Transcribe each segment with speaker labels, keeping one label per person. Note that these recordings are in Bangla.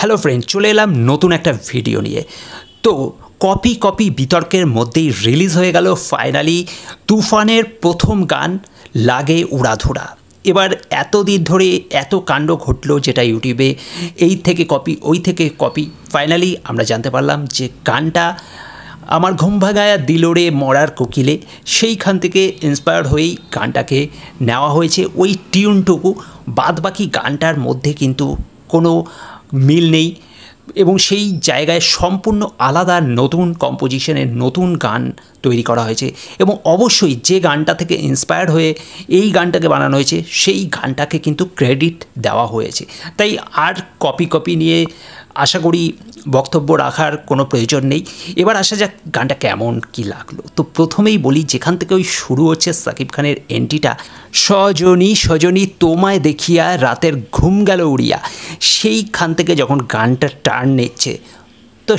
Speaker 1: হ্যালো ফ্রেন্ড, চলে এলাম নতুন একটা ভিডিও নিয়ে। তো কপি বিতর্কের মধ্যেই রিলিজ হয়ে গেল ফাইনালি তুফানের প্রথম গান লাগে উড়াধুরা। এবার এতদিন ধরে এত কাণ্ড ঘটলো যেটা ইউটিউবে এই থেকে কপি ওই থেকে কপি, ফাইনালি আমরা জানতে পারলাম যে গানটা আমার ঘুম ভাগায়া দিলোরে মরার কোকিলে, সেইখান থেকে ইন্সপায়ার্ড হয়েই গানটাকে নেওয়া হয়েছে। ওই টিউনটুকু, বাদবাকি গানটার মধ্যে কিন্তু কোনো মিল নেই এবং সেই জায়গায় সম্পূর্ণ আলাদা নতুন কম্পোজিশনের নতুন গান তৈরি করা হয়েছে। এবং অবশ্যই যে গানটা থেকে ইন্সপায়ার্ড হয়ে এই গানটাকে বানানো হয়েছে সেই গানটাকে কিন্তু ক্রেডিট দেওয়া হয়েছে। তাই আর কপি নিয়ে আশা করি বক্তব্য রাখার কোনো প্রয়োজন নেই। এবার আসা যাক গানটা কেমন কি লাগলো। তো প্রথমেই বলি, যেখান থেকে ওই শুরু হচ্ছে সাকিব খানের এন্ট্রিটা, সজনী তোমায় দেখিয়া রাতের ঘুম গেল উড়িয়া, সেইখান থেকে যখন গানটা টার্ন নিচ্ছে তো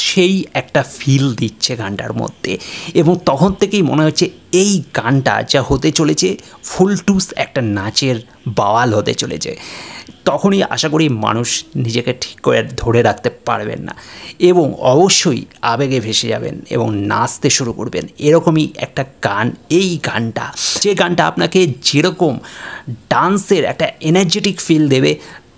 Speaker 1: সেই একটা ফিল দিচ্ছে গানটার মধ্যে। এবং তখন থেকেই মনে হচ্ছে এই গানটা যা হতে চলেছে ফুলটুস একটা নাচের বাওয়াল হতে চলেছে। তখনই আশা করি মানুষ নিজেকে ঠিক করে ধরে রাখতে পারবেন না এবং অবশ্যই আবেগে ভেসে যাবেন এবং নাচতে শুরু করবেন। এরকমই একটা গান এই গানটা, যে গানটা আপনাকে যেরকম ডান্সের একটা এনার্জেটিক ফিল দেবে,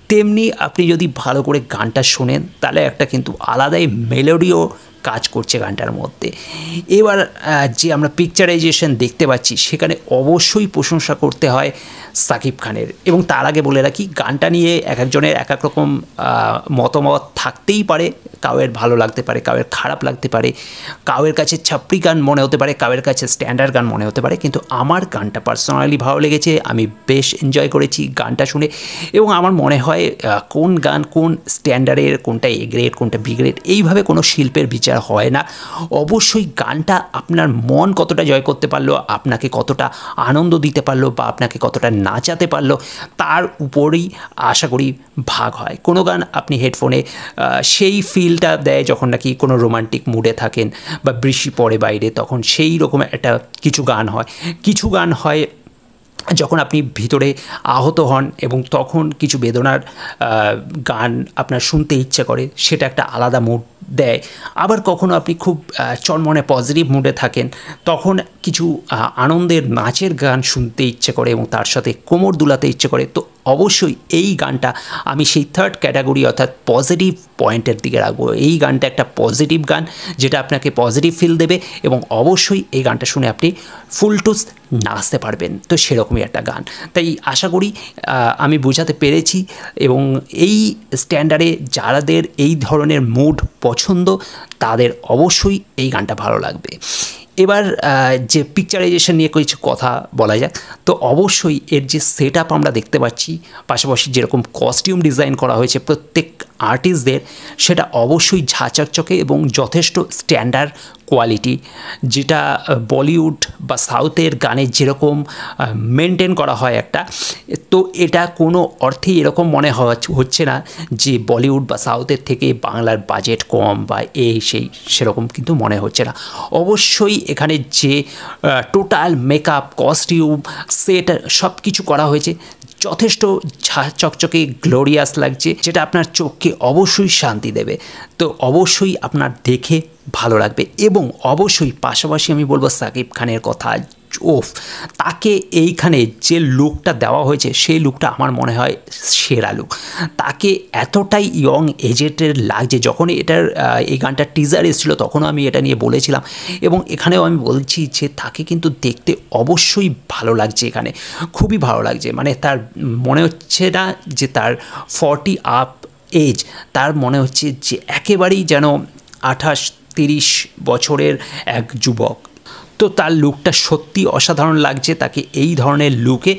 Speaker 1: তেমনি আপনি যদি ভালো করে গানটা শোনেন তাহলে একটা কিন্তু আলাদাই মেলোডিও কাজ করছে গানটার মধ্যে। এবার যে আমরা পিকচারাইজেশন দেখতে পাচ্ছি সেখানে অবশ্যই প্রশংসা করতে হয় সাকিব খানের। এবং তার আগে বলে রাখি, গানটা নিয়ে এক একজনের এক এক রকম মতামত থাকতেই পারে। কাউয়ের ভালো লাগতে পারে, কাউয়ের খারাপ লাগতে পারে, কাউয়ের কাছে ছাপড়ি গান মনে হতে পারে, কাউয়ের কাছে স্ট্যান্ডার্ড গান মনে হতে পারে, কিন্তু আমার গানটা পার্সোনালি ভালো লেগেছে। আমি বেশ এনজয় করেছি গানটা শুনে এবং আমার মনে হয় কোন গান কোন স্ট্যান্ডার্ডের, কোনটা এ গ্রেড কোনটা বি গ্রেড, এইভাবে কোনো শিল্পের বিচার হয় না। অবশ্যই গানটা আপনার মন কতটা জয় করতে পারলো, আপনাকে কতটা আনন্দ দিতে পারলো বা আপনাকে কতটা নাচাতে পারলো, তার উপরেই আশা করি ভাগ হয়। কোনো গান আপনি হেডফোনে সেই ফিলটা দেয় যখন নাকি কোনো রোমান্টিক মুডে থাকেন বা বৃষ্টি পড়ে বাইরে, তখন সেই রকম একটা কিছু গান হয়। কিছু গান হয় যখন আপনি ভিতরে আহত হন এবং তখন কিছু বেদনার গান আপনার শুনতে ইচ্ছে করে, সেটা একটা আলাদা মুড দেয়। আবার কখনো আপনি খুব চনমনে পজিটিভ মুডে থাকেন, তখন কিছু আনন্দের নাচের গান শুনতে ইচ্ছে করে এবং তার সাথে কোমর দুলাতে ইচ্ছে করে। তো অবশ্যই এই গানটা আমি সেই থার্ড ক্যাটাগরি অর্থাৎ পজিটিভ পয়েন্টের দিকে রাখবো। এই গানটা একটা পজিটিভ গান যেটা আপনাকে পজিটিভ ফিল দেবে এবং অবশ্যই এই গানটা শুনে আপনি ফুলটুস নাচতে পারবেন। তো সেরকমই একটা গান, তাই আশা করি আমি বোঝাতে পেরেছি। এবং এই স্ট্যান্ডার্ডে যাদের এই ধরনের মুড পছন্দ তাদের অবশ্যই এই গানটা ভালো লাগবে। এবার যে পিকচারাইজেশন নিয়ে কিছু কথা বলা যাক, তো অবশ্যই এর যে সেট আপ আমরা দেখতে পাচ্ছি, পাশাপাশি যেরকম কস্টিউম ডিজাইন করা হয়েছে প্রত্যেক আর্টিস্টদের, সেটা অবশ্যই ঝাঁচকচকে এবং যথেষ্ট স্ট্যান্ডার্ড কোয়ালিটি, যেটা বলিউড বা সাউথের গানে যেরকম মেনটেন করা হয় একটা। তো এটা কোনো অর্থেই এরকম মনে হচ্ছে না যে বলিউড বা সাউথের থেকে বাংলার বাজেট কম বা সেরকম কিন্তু মনে হচ্ছে না। অবশ্যই এখানে যে টোটাল মেকআপ, কস্টিউম, সেট সব কিছু করা হয়েছে যথেষ্ট চকচকে গ্লোরিয়াস লাগছে, যেটা আপনার চোখকে অবশ্যই শান্তি দেবে। তো অবশ্যই আপনার দেখে ভালো লাগবে। এবং অবশ্যই পাশাপাশি আমি বলবো সাকিব খানের কথা, তাকে এইখানে যে লুকটা দেওয়া হয়েছে সেই লুকটা আমার মনে হয় সেরা লুক। তাকে এতটাই ইয়ং এজেটের লাগছে। যখন এই গানটার টিজার এসেছিলো তখনও আমি এটা নিয়ে বলেছিলাম এবং এখানেও আমি বলছি যে তাকে কিন্তু দেখতে অবশ্যই ভালো লাগছে, এখানে খুবই ভালো লাগছে। মানে তার মনে হচ্ছে না যে তার 40 আপ এজ, তার মনে হচ্ছে যে একেবারেই যেন 28-30 বছরের এক যুবক। তো তার লুকটা সত্যি অসাধারণ লাগছে তাকে এই ধরনের লুকে,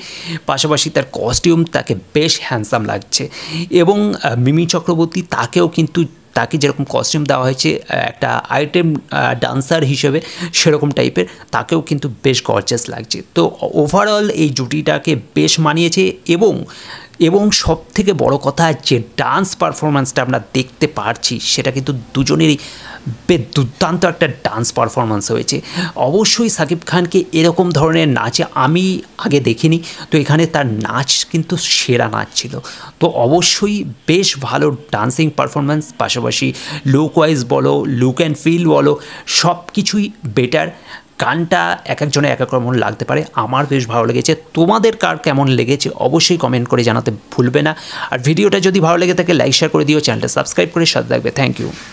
Speaker 1: পাশাপাশি তার কস্টিউম তাকে বেশ হ্যান্ডসাম লাগছে। এবং মিমি চক্রবর্তী, তাকে যেরকম কস্টিউম দেওয়া হয়েছে একটা আইটেম ডান্সার হিসেবে সেরকম টাইপের, তাকেও কিন্তু বেশ গর্জাস লাগছে। তো ওভারঅল এই জুটিটাকে বেশ মানিয়েছে এবং এবং সবথেকে বড় কথা যে ডান্স পারফরম্যান্সটা আমরা দেখতে পারছি সেটা কিন্তু দুজনেরই দুর্দান্ত একটা ডান্স পারফরম্যান্স হয়েছে। অবশ্যই সাকিব খানকে এরকম ধরনের নাচে আমি আগে দেখিনি, তো এখানে তার নাচ কিন্তু সেরা নাচ ছিল। তো অবশ্যই বেশ ভালো ডান্সিং পারফরম্যান্স, পাশাপাশি লুক ওয়াইজ বলো, লুক অ্যান্ড ফিল বলো, সব কিছুই বেটার। গানটা এক একজনের এক এক রকম লাগতে পারে, আমার বেশ ভালো লেগেছে। তোমাদের কার কেমন লেগেছে অবশ্যই কমেন্ট করে জানাতে ভুলবে না। আর ভিডিওটা যদি ভালো লেগে থাকে লাইক শেয়ার করে দিও, চ্যানেলটা সাবস্ক্রাইব করে সাথে থাকবে। Thank you.